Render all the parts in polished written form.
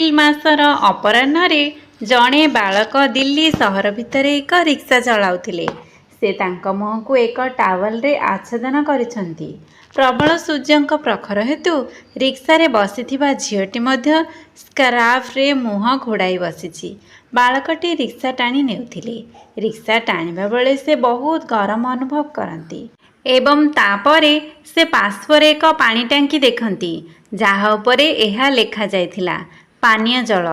April मासर अपराह्न जड़े बालक दिल्ली सहर भितर एक रिक्शा चलाउथिले। से तांको मुह को एक टावल रे आच्छादन करिसंती। प्रबल सूर्यंक प्रखर हेतु रिक्शा रे बसिथिबा झियोटी मध्य स्कार्फ रे मुह घोड़ाई बसिछि। बालकटी रिक्शा टाणी नेउथिले। रिक्शा टाणिबा बेले से बहुत गरम अनुभव करती एवं तापरे से पार्श्वर एक पानी टांकी देखती जहा उपरे एहा लेखा जाइथिला पानीय जल।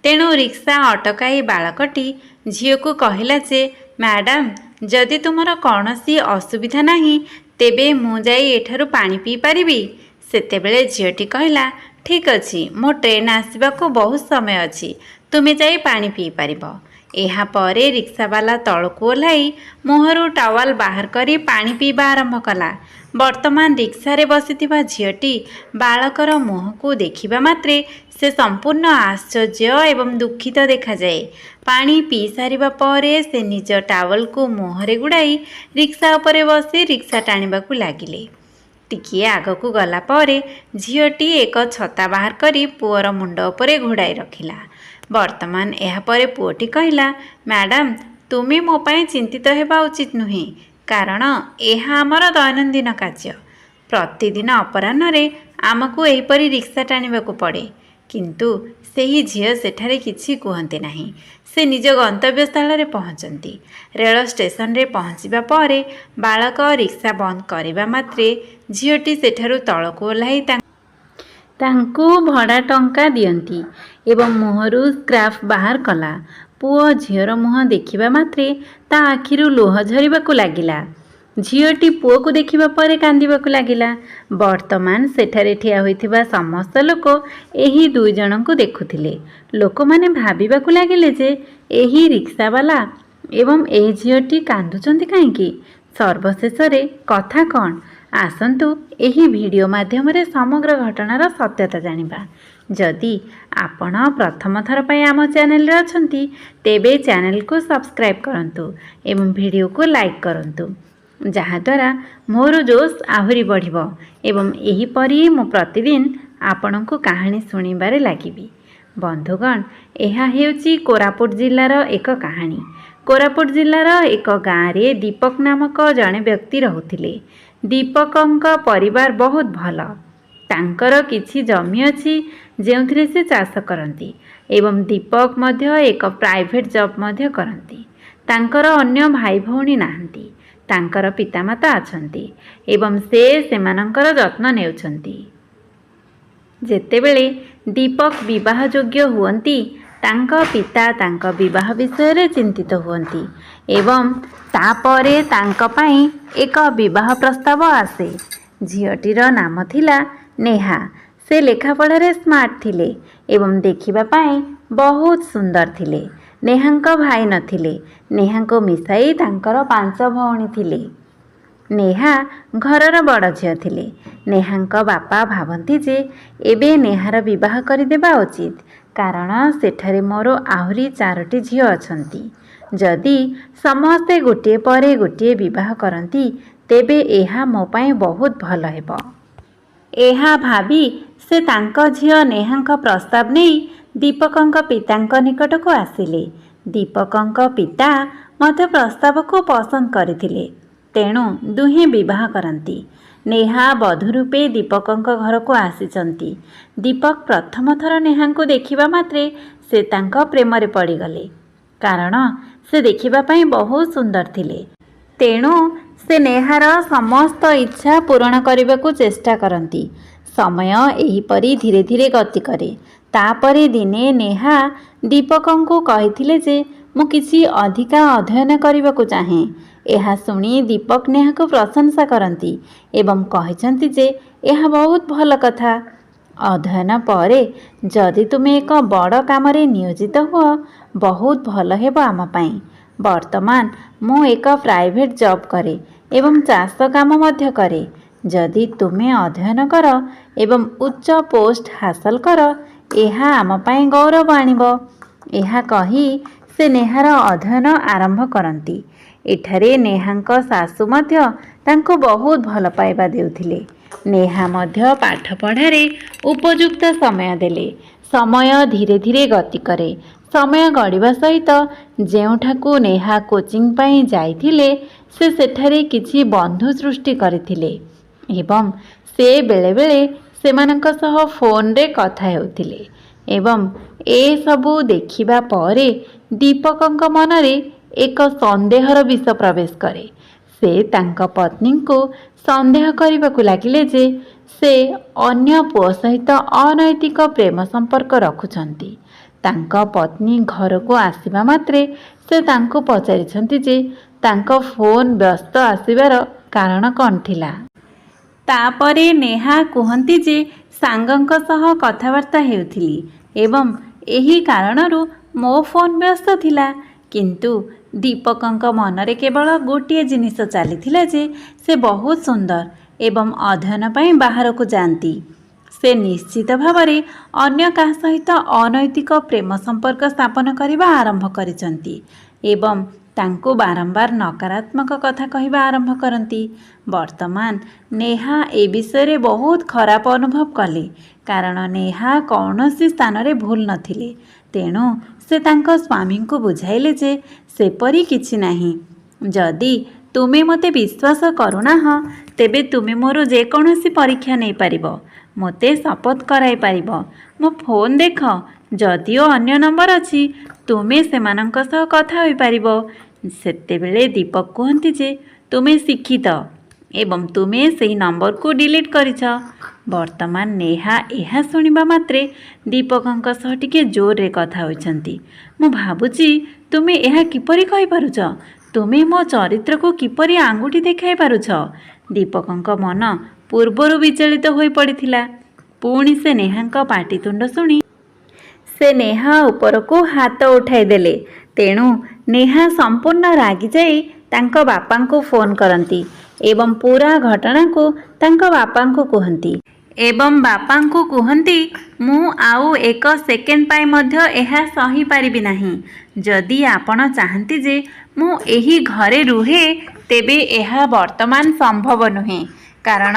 तेणु रिक्शा अटकाई बालकटी झील को कहला जे मैडम जदि तुमर कौनसी असुविधा नहीं तेबे मु जाई एठारु पानी पी पारिबी। सेतेबेले झीलटी कहला ठीक अछि मो ट्रेन आसबाकू बहुत समय अछि तुमे जाई पानी पी पारिबो। एहा परे रिक्शावाला तळकू ओह्लाई मुहरु टावल बाहर करी पानी पीवा आरंभ कला। वर्तमान रिक्शा रे बसिथिबा झियोटी बालकर मुह को देखिबा मात्रे से संपूर्ण आश्चर्य एवं दुखित देखा जाए। पानी पी सारिबा परे से निज टावल को मुहरे गुड़ाई रिक्शा उपरे बसी रिक्शा टाणिबाकू लागिले। टिकिए आगकू गला परे झियोटी एक छता बाहर करी पुअर मुंड उपरे घोड़ाई रखिला। वर्तमान एहा परे पुओटी कहला मैडम तुमे मो पाई चिंतित हेबा उचित नुहे कारण एहा आमर दैनंदिन कार्य। प्रतिदिन अपराह्न रे आमको एहीपरी रिक्शा टाणिबाकू पड़े किंतु सेही झियो सेठारे किछि कुहंते नाही। से निज गंतव्य स्थल रे पहुंचंती। रेल स्टेशन रे पहुंचिबा परे बालक रिक्शा बंद करिबा मात्रे झियोटी सेठारु तळकू ओह्लाई तांकू भड़ा टंका दियंती एवं मुहरु स्कार्फ बाहर कला। पुओ झीर मुह देखिबा मात्रे ता आखिरु लोह झरिबाकू लागिला। झीयोटी पुओ को देखिबा परे कांदिबाकू लागिला। वर्तमान सेठारे ठिया होइथिबा समस्त लोक एही दुई जनଙ୍କୁ देखुथिले। लोक माने भाबिबाकू लागिले जे एही रिक्शावाला एवं एही झीयोटी कांदुचंती काहेकि। सर्वशेष रे कथा कौन आसंतु एही वीडियो माध्यम रे समग्र घटनार सत्यता जानिबा। जदि आपण प्रथम थर पई आम चैनल रे अछंती तेबे चैनल को सब्सक्राइब करंतु एवं वीडियो को लाइक करंतु जहाद्वारा मोर जोश आहुरी बढ़िबो एवं एही परी मु प्रतिदिन आपणको कहानी सुनिबारे लागिबी। बंधुगण एहा हेउची कोरापुट जिल्लार एक कहानी। कोरापुट जिल्लार एक गाँव रे दीपक नामक जड़े व्यक्ति रहुथिले। दीपकंक परिवार बहुत भल। तांकर किछि जमी अछि जेउथिरे से चाष करंती एवं दीपक मध्य एक प्राइवेट जॉब मध्य करंती। तांकर अन्य भाई भौणी नाहंती। तांकर पितामाता अछंती एवं से सेमानंकर जत्न नेउछंती। जेतेबेले दीपक विवाह योग्य हुअंती तांक पिता तांक विवाह विषय रे चिंतित हुअंती एवं तापरे तांक पाई एक विवाह प्रस्ताव आसे। झियोटीर नाम थिला नेहा। से लेखापढ़ा रे स्मार्ट थिले एवं देखिबा पाई बहुत सुंदर थिले। नेहांक भाई नथिले। नेहांको मिसाई तांकर 5 भौणी थिले। नेहा घरर बड़ झियो थिले। नेहांक बापा भाबंती जे एबे नेहार विवाह करिदेबा उचित कारण सेठारे मोर आहुरी 4टी झियो अछंती। जदि समस्ते गोटे परे गोटे विवाह करंती तेबे एहा मो पाई बहुत भल हेबो। एहा भाबी से तांक झियो नेहांक प्रस्ताव नेई दीपकंक पितांक निकट को आसिले। दीपकंक पिता मते प्रस्ताव को पसंद करथिले तेणु दुहे विवाह करंती। नेहा बधू रूपे दीपकंक घर को आसीचंती। दीपक प्रथम थर नेहा को देखिबा मात्रे से तांक प्रेम रे पड़ी गले कारण से देखिबा पाई बहुत सुंदर थिले। तेणु से नेहार समस्त इच्छा पूर्ण करने को चेष्टा करती। समय एहीपरी धीरे धीरे गति करे। तापरे दिने नेहा दीपकं को कहिथिले जे मु किसी अधिका अध्ययन करने को चाहे। यह शुणी दीपक नेहा को प्रशंसा करती एवं कहते जे यह बहुत भल कथा। अध्ययन परे जदि तुम एक बड़ काम रे नियोजित हुआ बहुत भल हेबो आम पाई। वर्तमान मु एक प्राइवेट जॉब करे एवं चाष काम मध्य करे। जदि तुमे अध्ययन कर एवं उच्च पोस्ट हासिल कर एहा आम पाई गौरव आनिबो। एहा कही से नेहार अध्ययन आरंभ करती। एठारे नेहांक सासु मध्य तांको बहुत भल पाइबा देउथिले। नेहा मध्य पाठ पढ़ारे उपयुक्त समय देले। समय धीरे धीरे गति करे। समय गड़िबा सहित जेउठाकू नेहा कोचिंग पाई जाइथिले से सेठारे किछि बंधु सृष्टि करथिले एवं से बेले बेले सेमानंक सह फोन रे कथा हेउथिले एवं ए सबु देखिबा परे दीपकंक मनरे एक संदेहर विष प्रवेश करे। से तांक पत्नी को संदेह करबाकू लागिले जे से अन्य पुओ सहित अनैतिक प्रेम संपर्क रखुछंती। तांक पत्नी घर को आसीबा मात्रे से तांको पचारिछंती जे तांक फोन व्यस्त आसीबार कारण कौन थिला। तापरे नेहा कुहंती जे सांगंक सह कथावार्ता हेउथिली एवं एही कारणरू मो फोन व्यस्त थिला। किंतु दीपकंक मनरे केवल गोटे जिनिस चलीथिला जे से बहुत सुंदर एवं अध्ययन पाई बाहर को जाती। से निश्चित भावरे अन्य का सहित अनैतिक प्रेम संपर्क स्थापन करने आरंभ करिसंती एवं तांको बारंबार नकारात्मक कथा कहवा आरंभ करती। वर्तमान नेहा ए विषय बहुत खराब अनुभव कले कारण नेहा कौनसी स्थान रे भूल नथिले। तेणु से तांको स्वामी को बुझाइले जे सेपरी किछि नाही। जदि तुमे मते विश्वास करूना तेबे तुमे मोर जेकोसी परीक्षा नहीं पारिबो, मते शपथ कराई पारिबो। मो फोन देख, जदिओ अन्य नंबर अछि तुमे सेमानंक सह कथा होई पारिबो। सेतेबेले दीपक कहती जे तुमे शिक्षित एवं तुमे सेही नंबर को डिलीट करिछ। वर्तमान नेहा यह शुणिबा मात्रे दीपकंक सह टिके जोर रे कथा होइछंती। मु भाबुची तुमे यह किपरि कहि पारुछ, तुमे मो चरित्र को किपरि आंगुठी देखाई पारुछ। दीपकंक मन पूर्वरु विचलित होई पड़िथिला। पुणी से नेहांक पाटितुंड शुणी से नेहा ऊपर को हाथ उठाई देले। तेणु नेहा संपूर्ण रागी जाई तांको बापा को फोन करती एवं पूरा घटना को तांको बापा को कहती एवं बापा को कहती मु आउ एक सेकेंड पाई मध्य एहा सही पारिबि नाही। जदि आपण चाहती जे मु एही घरे रुहे तेबे एहा वर्तमान संभव नुहे कारण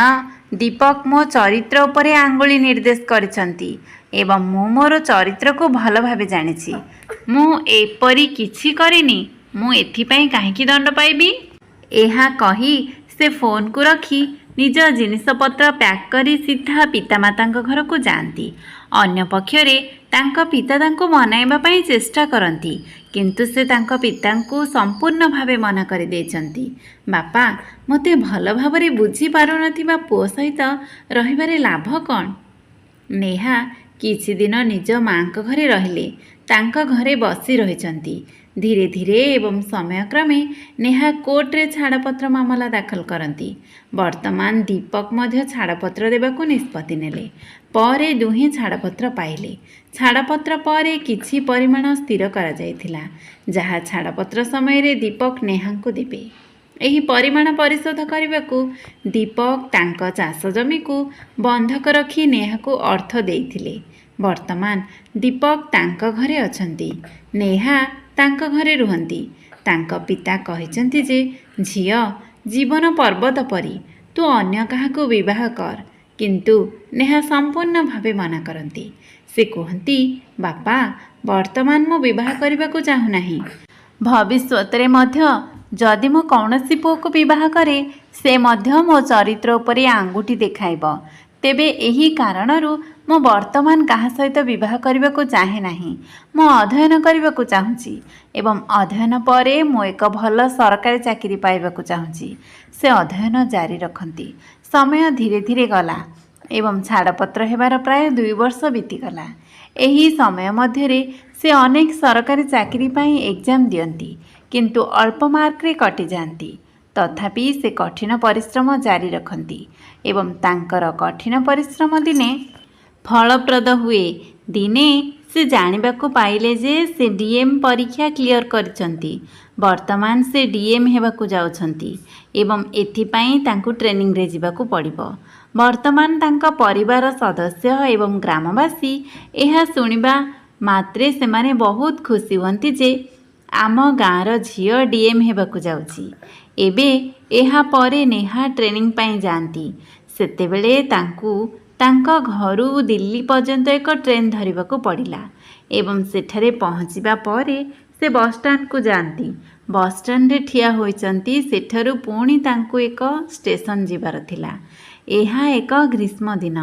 दीपक मो चरित्र उपरे आंगुली निर्देश करिसंती एवं मु मोर चरित्र को भल भाबे जानिछि। मु एपरी किछि करिनी, मु एथिपाई काहेकि दंड पाइबी। एहा कही से फोन को रखी निज जिनिसपत्र पैक करी सीधा पितामातांक घर को जाती। अन्य पक्षरे तांको पिता तांको मनाइबा पई चेष्टा करती किंतु से तांको पितांको संपूर्ण भावे मना कर देछंती। बापा मते भल भाबरे बुझी पारु नथिबा पुओ सहित रहिबारे लाभ कौन। नेहा किछि दिन निज मांक घरे रहिले, तांको घरे बसी रहिचंती। धीरे धीरे एवं समयक्रमे नेहा कोर्ट रे छाड़पत्र मामला दाखल करती। वर्तमान दीपक मध्य छाड़पत्र देबाकू निष्पत्ति नेले। परे दुहे छाड़पत्र पाइले। छाड़पत्र परे किछि परिमाण स्थिर करा जायथिला जहा छाड़पत्र समय रे दीपक नेहा को देबे। एही परिमाण परिशोध करबाकू दीपक तांको चाष जमी को बंधक रखी नेहा को अर्थ देइथिले। वर्तमान दीपक तांको घरे अछंती, नेहा तांको घरे रुहंती। तांको पिता कहिसंती जे झियो जीवन पर्वत परी तू अन्य काहाको विवाह कर, किंतु नेहा संपूर्ण भावे मना करती। से कहती बापा वर्तमान मो विवाह करबाकू चाहू नाही, भविष्यत रे मध्य जदि मो कौनसी पुओ को विवाह करे से मध्य मो चरित्र उपरे आंगुठी देखाइब, तेबे एही कारणरू मो वर्तमान कहा सहित विवाह करबाकू चाहे नाही। मो अध्ययन करबाकू चाहूची एवं अध्ययन परे मो एक भल सरकारी चाकरी पाइबाकू चाहूची। से अध्ययन जारी रखती। समय धीरे धीरे गला एवं छाड़पत्र हेबार प्राय 2 वर्ष बीतीगला। एही समय मध्यरे से अनेक सरकारी चाकरी पाई एग्जाम दियंती किंतु अल्प मार्क रे कटि जाती। तथापि से कठिन परिश्रम जारी रखती एवं तांकर कठिन परिश्रम दिने फलप्रद हुए। दिने से जानिबाकू पाइले जे से डीएम परीक्षा क्लियर करिसंती। वर्तमान से डीएम हेबाकू जाउछंती एवं एथिपाई तांकू ट्रेनिंग रे जिबाकू पड़िबो। वर्तमान तांका परिवार सदस्य एवं ग्रामवासी एहा सुनिबा मात्रे सेमाने बहुत खुशी हुअंती जे आम गाँर झियो डीएम हेबाकू जाउची। एबे एहा परे नेहा ट्रेनिंग पाई जानती। सेतेबेले तांकू ତାଙ୍କ ଘରୁ ଦିଲ୍ଲୀ ପର୍ଯ୍ୟନ୍ତ ଏକ ଟ୍ରେନ୍ ଧରିବାକୁ ପଡ଼ିଲା ଏବଂ ସେଠାରେ ପହଞ୍ଚିବା ପରେ ସେ ବସ୍ଷ୍ଟାଣ୍ଡକୁ ଯାଆନ୍ତି। ବସ୍ଷ୍ଟାଣ୍ଡରେ ଠିଆ ହୋଇଛନ୍ତି। ସେଠାରୁ ପୁଣି ତାଙ୍କୁ ଏକ ଷ୍ଟେସନ ଯିବାର ଥିଲା। ଏହା ଏକ ଗ୍ରୀଷ୍ମ ଦିନ।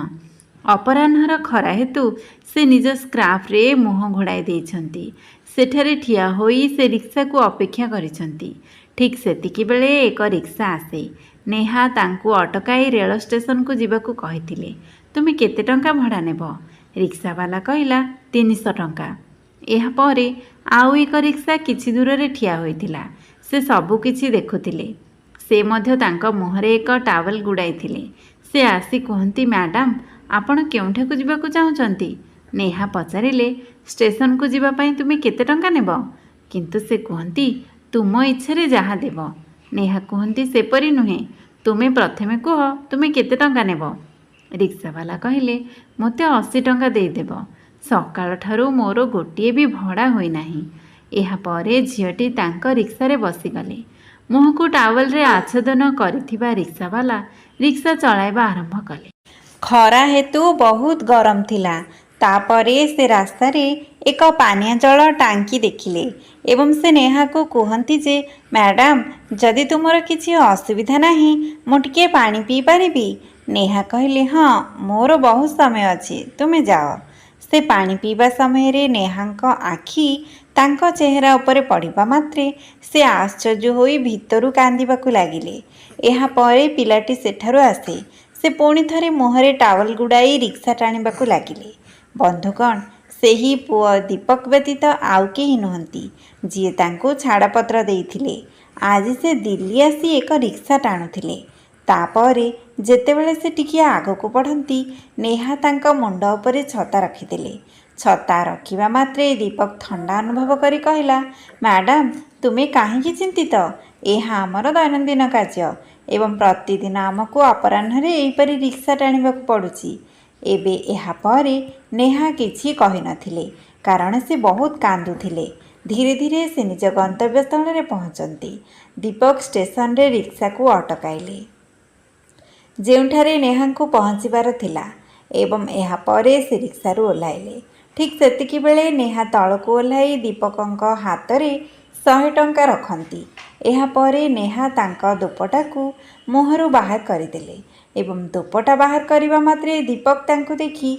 ଅପରାହ୍ନର ଖରା ହେତୁ ସେ ନିଜ ସ୍କାର୍ଫରେ ମୁହଁ ଘୋଡ଼ାଇ ଦେଇଛନ୍ତି। ସେଠାରେ ଠିଆ ହୋଇ ସେ ରିକ୍ସାକୁ ଅପେକ୍ଷା କରିଛନ୍ତି। ଠିକ୍ ସେତିକିବେଳେ ଏକ ରିକ୍ସା ଆସେ। ନେହା ତାଙ୍କୁ ଅଟକାଇ ରେଳ ଷ୍ଟେସନକୁ ଯିବାକୁ କହିଥିଲେ। ତୁମେ କେତେ ଟଙ୍କା ଭଡ଼ା ନେବ? ରିକ୍ସାବାଲା କହିଲା 300 ଟଙ୍କା। ଏହାପରେ ଆଉ ଏକ ରିକ୍ସା କିଛି ଦୂରରେ ଠିଆ ହୋଇଥିଲା। ସେ ସବୁକିଛି ଦେଖୁଥିଲେ। ସେ ମଧ୍ୟ ତାଙ୍କ ମୁହଁରେ ଏକ ଟାୱେଲ୍ ଗୁଡ଼ାଇଥିଲେ। ସେ ଆସି କୁହନ୍ତି, ମ୍ୟାଡ଼ାମ୍, ଆପଣ କେଉଁଠାକୁ ଯିବାକୁ ଚାହୁଁଛନ୍ତି? ନେହା ପଚାରିଲେ, ଷ୍ଟେସନକୁ ଯିବା ପାଇଁ ତୁମେ କେତେ ଟଙ୍କା ନେବ? କିନ୍ତୁ ସେ କୁହନ୍ତି, ତୁମ ଇଚ୍ଛାରେ ଯାହା ଦେବ। ନେହା କୁହନ୍ତି, ସେପରି ନୁହେଁ, ତୁମେ ପ୍ରଥମେ କୁହ ତୁମେ କେତେ ଟଙ୍କା ନେବ? ରିକ୍ସାବାଲା କହିଲେ, ମୋତେ 80 ଟଙ୍କା ଦେଇଦେବ। ସକାଳଠାରୁ ମୋର ଗୋଟିଏ ବି ଭଡ଼ା ହୋଇନାହିଁ। ଏହାପରେ ଝିଅଟି ତାଙ୍କ ରିକ୍ସାରେ ବସିଗଲେ। ମୁହଁକୁ ଟାୱେଲରେ ଆଚ୍ଛାଦନ କରିଥିବା ରିକ୍ସାବାଲା ରିକ୍ସା ଚଳାଇବା ଆରମ୍ଭ କଲେ। ଖରା ହେତୁ ବହୁତ ଗରମ ଥିଲା। ତାପରେ ସେ ରାସ୍ତାରେ ଏକ ପାନୀୟ ଜଳ ଟାଙ୍କି ଦେଖିଲେ ଏବଂ ସେ ନେହାକୁ କୁହନ୍ତି ଯେ, ମ୍ୟାଡ଼ାମ୍, ଯଦି ତୁମର କିଛି ଅସୁବିଧା ନାହିଁ ମୁଁ ଟିକିଏ ପାଣି ପିଇପାରିବି? ନେହା କହିଲେ, ହଁ, ମୋର ବହୁତ ସମୟ ଅଛି, ତୁମେ ଯାଅ। ସେ ପାଣି ପିଇବା ସମୟରେ ନେହାଙ୍କ ଆଖି ତାଙ୍କ ଚେହେରା ଉପରେ ପଡ଼ିବା ମାତ୍ରେ ସେ ଆଶ୍ଚର୍ଯ୍ୟ ହୋଇ ଭିତରୁ କାନ୍ଦିବାକୁ ଲାଗିଲେ। ଏହାପରେ ପିଲାଟି ସେଠାରୁ ଆସେ। ସେ ପୁଣି ଥରେ ମୁହଁରେ ଟାୱେଲ୍ ଗୁଡ଼ାଇ ରିକ୍ସା ଟାଣିବାକୁ ଲାଗିଲେ। ବନ୍ଧୁଗଣ, ସେହି ପୁଅ ଦୀପକ ବ୍ୟତୀତ ଆଉ କେହି ନୁହନ୍ତି ଯିଏ ତାଙ୍କୁ ଛାଡ଼ପତ୍ର ଦେଇଥିଲେ। ଆଜି ସେ ଦିଲ୍ଲୀ ଆସି ଏକ ରିକ୍ସା ଟାଣୁଥିଲେ। ତାପରେ ଯେତେବେଳେ ସେ ଟିକିଏ ଆଗକୁ ବଢ଼ନ୍ତି, ନେହା ତାଙ୍କ ମୁଣ୍ଡ ଉପରେ ଛତା ରଖିଦେଲେ। ଛତା ରଖିବା ମାତ୍ରେ ଦୀପକ ଥଣ୍ଡା ଅନୁଭବ କରି କହିଲା, ମ୍ୟାଡ଼ାମ୍, ତୁମେ କାହିଁକି ଚିନ୍ତିତ? ଏହା ଆମର ଦୈନନ୍ଦିନ କାର୍ଯ୍ୟ ଏବଂ ପ୍ରତିଦିନ ଆମକୁ ଅପରାହ୍ନରେ ଏହିପରି ରିକ୍ସା ଟାଣିବାକୁ ପଡ଼ୁଛି। ଏବେ ଏହାପରେ ନେହା କିଛି କହିନଥିଲେ କାରଣ ସେ ବହୁତ କାନ୍ଦୁଥିଲେ। ଧୀରେ ଧୀରେ ସେ ନିଜ ଗନ୍ତବ୍ୟସ୍ଥଳରେ ପହଞ୍ଚନ୍ତି। ଦୀପକ ଷ୍ଟେସନରେ ରିକ୍ସାକୁ ଅଟକାଇଲେ, ଯେଉଁଠାରେ ନେହାଙ୍କୁ ପହଞ୍ଚିବାର ଥିଲା ଏବଂ ଏହାପରେ ସେ ରିକ୍ସାରୁ ଓହ୍ଲାଇଲେ। ଠିକ୍ ସେତିକିବେଳେ ନେହା ତଳକୁ ଓହ୍ଲାଇ ଦୀପକଙ୍କ ହାତରେ 100 ଟଙ୍କା ରଖନ୍ତି। ଏହାପରେ ନେହା ତାଙ୍କ ଦୋପଟାକୁ ମୁହଁରୁ ବାହାର କରିଦେଲେ ଏବଂ ଦୋପଟା ବାହାର କରିବା ମାତ୍ରେ ଦୀପକ ତାଙ୍କୁ ଦେଖି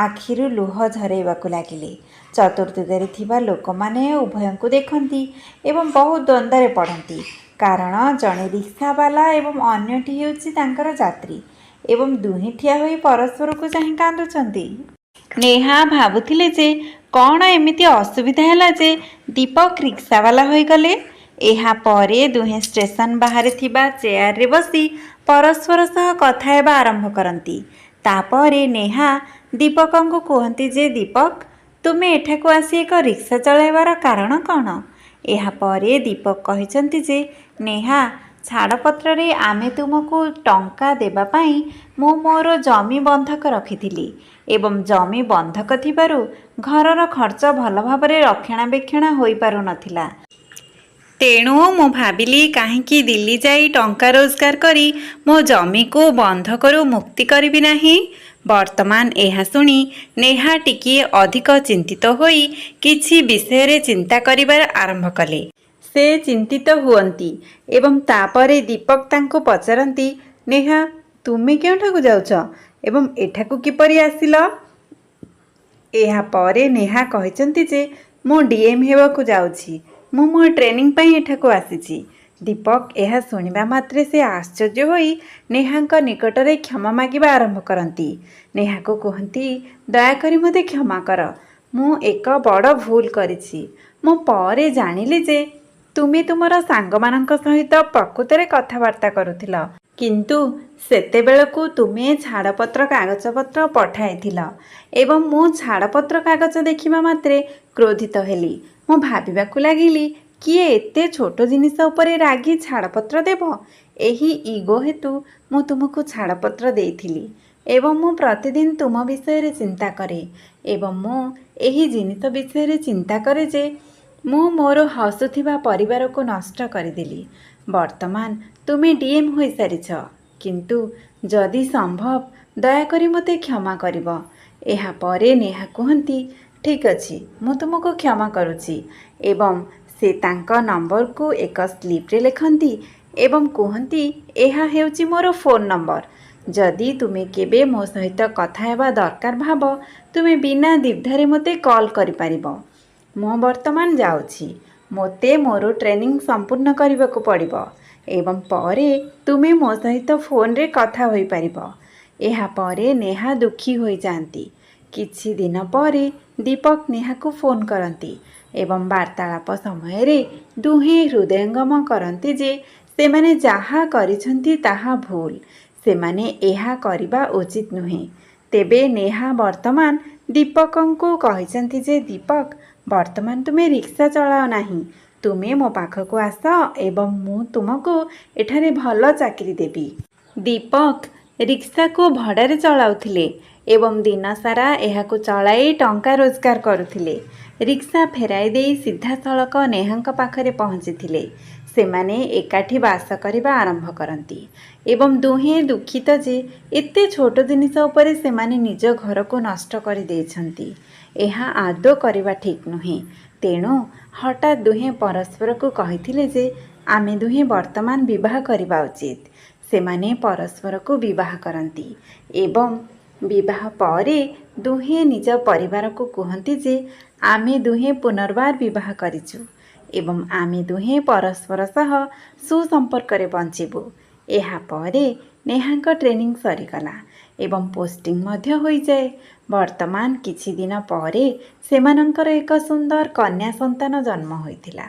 ଆଖିରୁ ଲୁହ ଝରାଇବାକୁ ଲାଗିଲେ। ଚତୁର୍ଦିଗରେ ଥିବା ଲୋକମାନେ ଉଭୟଙ୍କୁ ଦେଖନ୍ତି ଏବଂ ବହୁତ ଦ୍ୱନ୍ଦ୍ୱରେ ପଡ଼ନ୍ତି କାରଣ ଜଣେ ରିକ୍ସାବାଲା ଏବଂ ଅନ୍ୟଟି ହେଉଛି ତାଙ୍କର ଯାତ୍ରୀ ଏବଂ ଦୁହେଁ ଠିଆ ହୋଇ ପରସ୍ପରକୁ ଚାହିଁ କାନ୍ଦୁଛନ୍ତି। ନେହା ଭାବୁଥିଲେ ଯେ କ'ଣ ଏମିତି ଅସୁବିଧା ହେଲା ଯେ ଦୀପକ ରିକ୍ସାବାଲା ହୋଇଗଲେ। ଏହାପରେ ଦୁହେଁ ଷ୍ଟେସନ ବାହାରେ ଥିବା ଚେୟାରରେ ବସି ପରସ୍ପର ସହ କଥା ହେବା ଆରମ୍ଭ କରନ୍ତି। ତାପରେ ନେହା ଦୀପକଙ୍କୁ କୁହନ୍ତି ଯେ, ଦୀପକ, ତୁମେ ଏଠାକୁ ଆସି ଏକ ରିକ୍ସା ଚଳାଇବାର କାରଣ କ'ଣ? ଏହାପରେ ଦୀପକ କହିଛନ୍ତି ଯେ, ନେହା, ଛାଡ଼ପତ୍ରରେ ଆମେ ତୁମକୁ ଟଙ୍କା ଦେବା ପାଇଁ ମୁଁ ମୋର ଜମି ବନ୍ଧକ ରଖିଥିଲି ଏବଂ ଜମି ବନ୍ଧକ ଥିବାରୁ ଘରର ଖର୍ଚ୍ଚ ଭଲ ଭାବରେ ରକ୍ଷଣାବେକ୍ଷଣ ହୋଇପାରୁନଥିଲା। ତେଣୁ ମୁଁ ଭାବିଲି କାହିଁକି ଦିଲ୍ଲୀ ଯାଇ ଟଙ୍କା ରୋଜଗାର କରି ମୋ ଜମିକୁ ବନ୍ଧକରୁ ମୁକ୍ତି କରିବି ନାହିଁ। ବର୍ତ୍ତମାନ ଏହା ଶୁଣି ନେହା ଟିକିଏ ଅଧିକ ଚିନ୍ତିତ ହୋଇ କିଛି ବିଷୟରେ ଚିନ୍ତା କରିବାର ଆରମ୍ଭ କଲେ। ସେ ଚିନ୍ତିତ ହୁଅନ୍ତି ଏବଂ ତାପରେ ଦୀପକ ତାଙ୍କୁ ପଚାରନ୍ତି, ନେହା, ତୁମେ କେଉଁଠାକୁ ଯାଉଛ ଏବଂ ଏଠାକୁ କିପରି ଆସିଲ? ଏହାପରେ ନେହା କହିଛନ୍ତି ଯେ, ମୁଁ DM ହେବାକୁ ଯାଉଛି। ମୁଁ ମୋ ଟ୍ରେନିଂ ପାଇଁ ଏଠାକୁ ଆସିଛି। ଦୀପକ ଏହା ଶୁଣିବା ମାତ୍ରେ ସେ ଆଶ୍ଚର୍ଯ୍ୟ ହୋଇ ନେହାଙ୍କ ନିକଟରେ କ୍ଷମା ମାଗିବା ଆରମ୍ଭ କରନ୍ତି। ନେହାକୁ କୁହନ୍ତି, ଦୟାକରି ମୋତେ କ୍ଷମା କର। ମୁଁ ଏକ ବଡ଼ ଭୁଲ କରିଛି। ମୁଁ ପରେ ଜାଣିଲି ଯେ ତୁମେ ତୁମର ସାଙ୍ଗମାନଙ୍କ ସହିତ ପ୍ରକୃତରେ କଥାବାର୍ତ୍ତା କରୁଥିଲ, କିନ୍ତୁ ସେତେବେଳକୁ ତୁମେ ଛାଡ଼ପତ୍ର କାଗଜପତ୍ର ପଠାଇଥିଲ ଏବଂ ମୁଁ ଛାଡ଼ପତ୍ର କାଗଜ ଦେଖିବା ମାତ୍ରେ କ୍ରୋଧିତ ହେଲି। ମୁଁ ଭାବିବାକୁ ଲାଗିଲି, କିଏ ଏତେ ଛୋଟ ଜିନିଷ ଉପରେ ରାଗି ଛାଡ଼ପତ୍ର ଦେବ? ଏହି ଇଗୋ ହେତୁ ମୁଁ ତୁମକୁ ଛାଡ଼ପତ୍ର ଦେଇଥିଲି ଏବଂ ମୁଁ ପ୍ରତିଦିନ ତୁମ ବିଷୟରେ ଚିନ୍ତା କରେ ଏବଂ ମୁଁ ଏହି ଜିନିଷ ବିଷୟରେ ଚିନ୍ତା କରେ ଯେ ମୁଁ ମୋର ହସୁଥିବା ପରିବାରକୁ ନଷ୍ଟ କରିଦେଲି। ବର୍ତ୍ତମାନ ତୁମେ DM ହୋଇସାରିଛ, କିନ୍ତୁ ଯଦି ସମ୍ଭବ ଦୟାକରି ମୋତେ କ୍ଷମା କରିବ। ଏହାପରେ ନେହା କୁହନ୍ତି, ଠିକ୍ ଅଛି, ମୁଁ ତୁମକୁ କ୍ଷମା କରୁଛି। ଏବଂ ସେ ତାଙ୍କ ନମ୍ବରକୁ ଏକ ସ୍ଲିପ୍ରେ ଲେଖନ୍ତି ଏବଂ କୁହନ୍ତି, ଏହା ହେଉଛି ମୋର ଫୋନ୍ ନମ୍ବର। ଯଦି ତୁମେ କେବେ ମୋ ସହିତ କଥା ହେବା ଦରକାର ଭାବ, ତୁମେ ବିନା ଦ୍ୱିଧାରେ ମୋତେ କଲ୍ କରିପାରିବ। ମୁଁ ବର୍ତ୍ତମାନ ଯାଉଛି। ମୋତେ ମୋର ଟ୍ରେନିଂ ସମ୍ପୂର୍ଣ୍ଣ କରିବାକୁ ପଡ଼ିବ ଏବଂ ପରେ ତୁମେ ମୋ ସହିତ ଫୋନ୍ରେ କଥା ହୋଇପାରିବ। ଏହାପରେ ନେହା ଦୁଃଖୀ ହୋଇଯାଆନ୍ତି। କିଛି ଦିନ ପରେ ଦୀପକ ନେହାକୁ ଫୋନ୍ କରନ୍ତି ଏବଂ ବାର୍ତ୍ତାଳାପ ସମୟରେ ଦୁହେଁ ହୃଦୟଙ୍ଗମ କରନ୍ତି ଯେ ସେମାନେ ଯାହା କରିଛନ୍ତି ତାହା ଭୁଲ। ସେମାନେ ଏହା କରିବା ଉଚିତ ନୁହେଁ। ତେବେ ନେହା ବର୍ତ୍ତମାନ ଦୀପକଙ୍କୁ କହିଛନ୍ତି ଯେ ଦୀପକ, ବର୍ତ୍ତମାନ ତୁମେ ରିକ୍ସା ଚଳାଅ ନାହିଁ। ତୁମେ ମୋ ପାଖକୁ ଆସ ଏବଂ ମୁଁ ତୁମକୁ ଏଠାରେ ଭଲ ଚାକିରି ଦେବି। ଦୀପକ ରିକ୍ସାକୁ ଭଡ଼ାରେ ଚଳାଉଥିଲେ ଏବଂ ଦିନସାରା ଏହାକୁ ଚଳାଇ ଟଙ୍କା ରୋଜଗାର କରୁଥିଲେ। ରିକ୍ସା ଫେରାଇ ଦେଇ ସିଧାସଳଖ ନେହାଙ୍କ ପାଖରେ ପହଞ୍ଚିଥିଲେ। ସେମାନେ ଏକାଠି ବାସ କରିବା ଆରମ୍ଭ କରନ୍ତି ଏବଂ ଦୁହେଁ ଦୁଃଖିତ ଯେ ଏତେ ଛୋଟ ଜିନିଷ ଉପରେ ସେମାନେ ନିଜ ଘରକୁ ନଷ୍ଟ କରିଦେଇଛନ୍ତି। ଏହା ଆଦୌ କରିବା ଠିକ୍ ନୁହେଁ। ତେଣୁ ହଠାତ୍ ଦୁହେଁ ପରସ୍ପରକୁ କହିଥିଲେ ଯେ ଆମେ ଦୁହେଁ ବର୍ତ୍ତମାନ ବିବାହ କରିବା ଉଚିତ। ସେମାନେ ପରସ୍ପରକୁ ବିବାହ କରନ୍ତି ଏବଂ ବିବାହ ପରେ ଦୁହେଁ ନିଜ ପରିବାରକୁ କୁହନ୍ତି ଯେ ଆମେ ଦୁହେଁ ପୁନର୍ବାର ବିବାହ କରିଛୁ ଏବଂ ଆମେ ଦୁହେଁ ପରସ୍ପର ସହ ସୁସମ୍ପର୍କରେ ବଞ୍ଚିବୁ। ଏହାପରେ ନେହାଙ୍କ ଟ୍ରେନିଂ ସରିଗଲା ଏବଂ ପୋଷ୍ଟିଂ ମଧ୍ୟ ହୋଇଯାଏ। ବର୍ତ୍ତମାନ କିଛି ଦିନ ପରେ ସେମାନଙ୍କର ଏକ ସୁନ୍ଦର କନ୍ୟା ସନ୍ତାନ ଜନ୍ମ ହୋଇଥିଲା।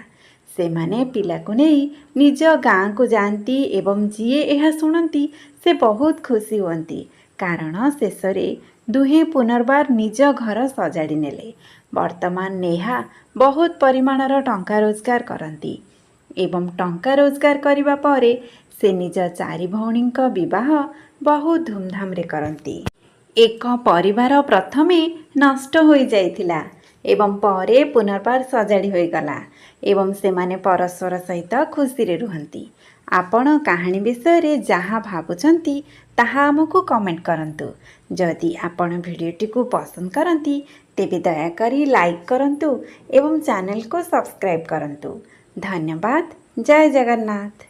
ସେମାନେ ପିଲାକୁ ନେଇ ନିଜ ଗାଁକୁ ଯାଆନ୍ତି ଏବଂ ଯିଏ ଏହା ଶୁଣନ୍ତି ସେ ବହୁତ ଖୁସି ହୁଅନ୍ତି, କାରଣ ଶେଷରେ ଦୁହେଁ ପୁନର୍ବାର ନିଜ ଘର ସଜାଡ଼ି ନେଲେ। ବର୍ତ୍ତମାନ ନେହା ବହୁତ ପରିମାଣର ଟଙ୍କା ରୋଜଗାର କରନ୍ତି ଏବଂ ଟଙ୍କା ରୋଜଗାର କରିବା ପରେ ସେ ନିଜ 4 ଭଉଣୀଙ୍କ ବିବାହ ବହୁତ ଧୁମଧାମରେ କରନ୍ତି। ଏକ ପରିବାର ପ୍ରଥମେ ନଷ୍ଟ ହୋଇଯାଇଥିଲା ଏବଂ ପରେ ପୁନର୍ବାର ସଜାଡ଼ି ହୋଇଗଲା ଏବଂ ସେମାନେ ପରସ୍ପର ସହିତ ଖୁସିରେ ରୁହନ୍ତି। ଆପଣ କାହାଣୀ ବିଷୟରେ ଯାହା ଭାବୁଛନ୍ତି ତାହା ଆମକୁ କମେଣ୍ଟ କରନ୍ତୁ। ଯଦି ଆପଣ ଭିଡ଼ିଓଟିକୁ ପସନ୍ଦ କରନ୍ତି ତେବେ ଦୟାକରି ଲାଇକ୍ କରନ୍ତୁ ଏବଂ ଚ୍ୟାନେଲକୁ ସବସ୍କ୍ରାଇବ୍ କରନ୍ତୁ। ଧନ୍ୟବାଦ। ଜୟ ଜଗନ୍ନାଥ।